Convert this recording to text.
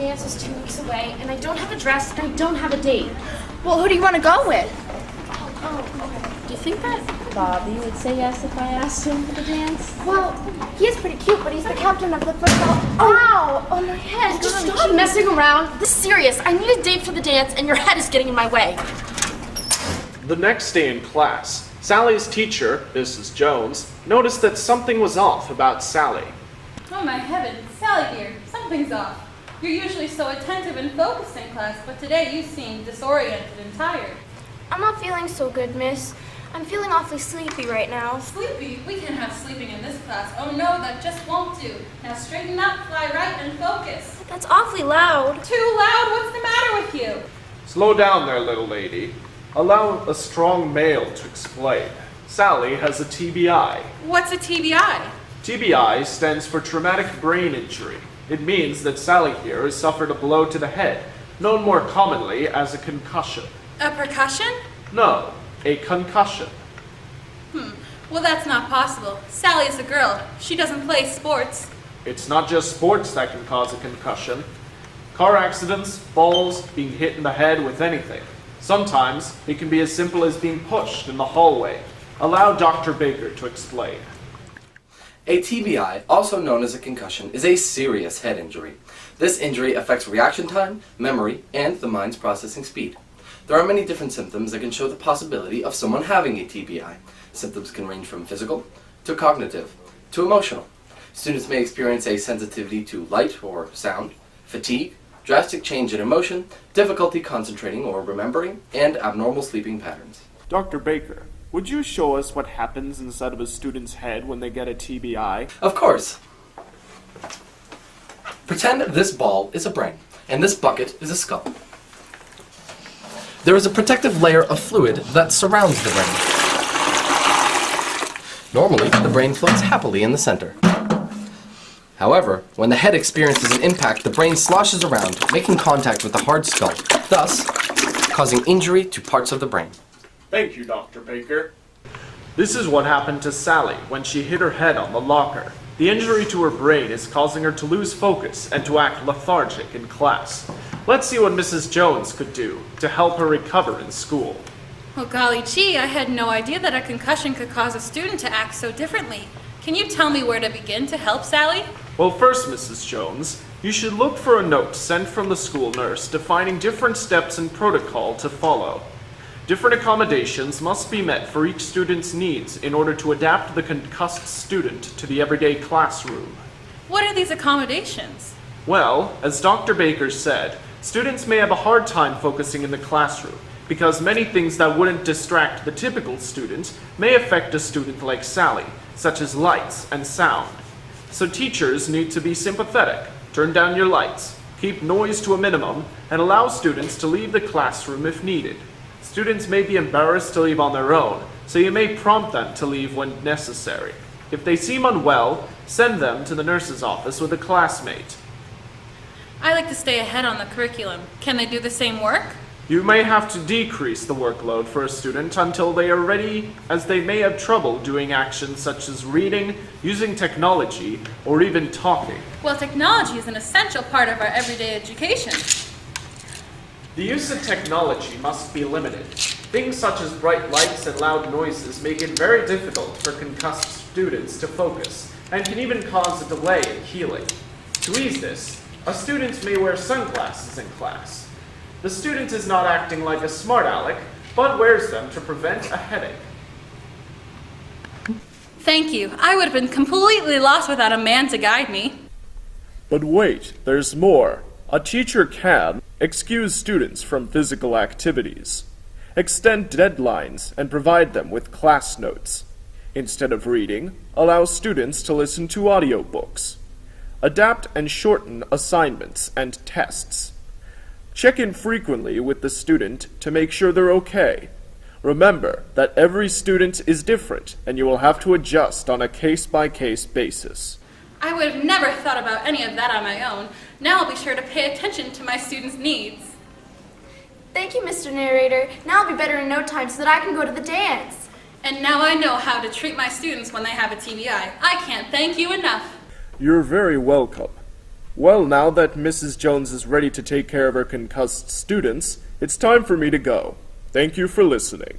dance is 2 weeks away, and I don't have a dress, and I don't have a date. Well, who do you want to go with? Do you think that Bobby would say yes if I asked him for the dance? Well, he is pretty cute, but he's the captain of the football. Ow! Oh, my head. Just stop messing around. This is serious. I need a date for the dance, and your head is getting in my way. The next day in class, Sally's teacher, Mrs. Jones, noticed that something was off about Sally. Oh my heavens, Sally dear, something's off. You're usually so attentive and focused in class, but today you seem disoriented and tired. I'm not feeling so good, miss. I'm feeling awfully sleepy right now. Sleepy? We can't have sleeping in this class. Oh no, that just won't do. Now straighten up, fly right, and focus. That's awfully loud. Too loud? What's the matter with you? Slow down there, little lady. Allow a strong male to explain. Sally has a TBI. What's a TBI? TBI stands for traumatic brain injury. It means that Sally here has suffered a blow to the head, known more commonly as a concussion. A percussion? No, a concussion. Well, that's not possible. Sally's a girl. She doesn't play sports. It's not just sports that can cause a concussion. Car accidents, falls, being hit in the head with anything. Sometimes it can be as simple as being pushed in the hallway. Allow Dr. Baker to explain. A TBI, also known as a concussion, is a serious head injury. This injury affects reaction time, memory, and the mind's processing speed. There are many different symptoms that can show the possibility of someone having a TBI. Symptoms can range from physical, to cognitive, to emotional. Students may experience a sensitivity to light or sound, fatigue, drastic change in emotion, difficulty concentrating or remembering, and abnormal sleeping patterns. Dr. Baker, would you show us what happens inside of a student's head when they get a TBI? Of course. Pretend this ball is a brain, and this bucket is a skull. There is a protective layer of fluid that surrounds the brain. Normally, the brain floats happily in the center. However, when the head experiences an impact, the brain sloshes around, making contact with the hard skull, thus causing injury to parts of the brain. Thank you, Dr. Baker. This is what happened to Sally when she hit her head on the locker. The injury to her brain is causing her to lose focus and to act lethargic in class. Let's see what Mrs. Jones could do to help her recover in school. Well, golly gee, I had no idea that a concussion could cause a student to act so differently. Can you tell me where to begin to help Sally? Well, first, Mrs. Jones, you should look for a note sent from the school nurse defining different steps and protocol to follow. Different accommodations must be met for each student's needs in order to adapt the concussed student to the everyday classroom. What are these accommodations? Well, as Dr. Baker said, students may have a hard time focusing in the classroom because many things that wouldn't distract the typical student may affect a student like Sally, such as lights and sound. So teachers need to be sympathetic, turn down your lights, keep noise to a minimum, and allow students to leave the classroom if needed. Students may be embarrassed to leave on their own, so you may prompt them to leave when necessary. If they seem unwell, send them to the nurse's office with a classmate. I like to stay ahead on the curriculum. Can they do the same work? You may have to decrease the workload for a student until they are ready, as they may have trouble doing actions such as reading, using technology, or even talking. Well, technology is an essential part of our everyday education. The use of technology must be limited. Things such as bright lights and loud noises make it very difficult for concussed students to focus, and can even cause a delay in healing. To ease this, a student may wear sunglasses in class. The student is not acting like a smart aleck, but wears them to prevent a headache. Thank you. I would have been completely lost without a man to guide me. But wait, there's more. A teacher can excuse students from physical activities, extend deadlines, and provide them with class notes. Instead of reading, allow students to listen to audiobooks. Adapt and shorten assignments and tests. Check in frequently with the student to make sure they're okay. Remember that every student is different and you will have to adjust on a case-by-case basis. I would have never thought about any of that on my own. Now I'll be sure to pay attention to my students' needs. Thank you, Mr. Narrator. Now I'll be better in no time so that I can go to the dance. And now I know how to treat my students when they have a TBI. I can't thank you enough. You're very welcome. Well, now that Mrs. Jones is ready to take care of her concussed students, it's time for me to go. Thank you for listening.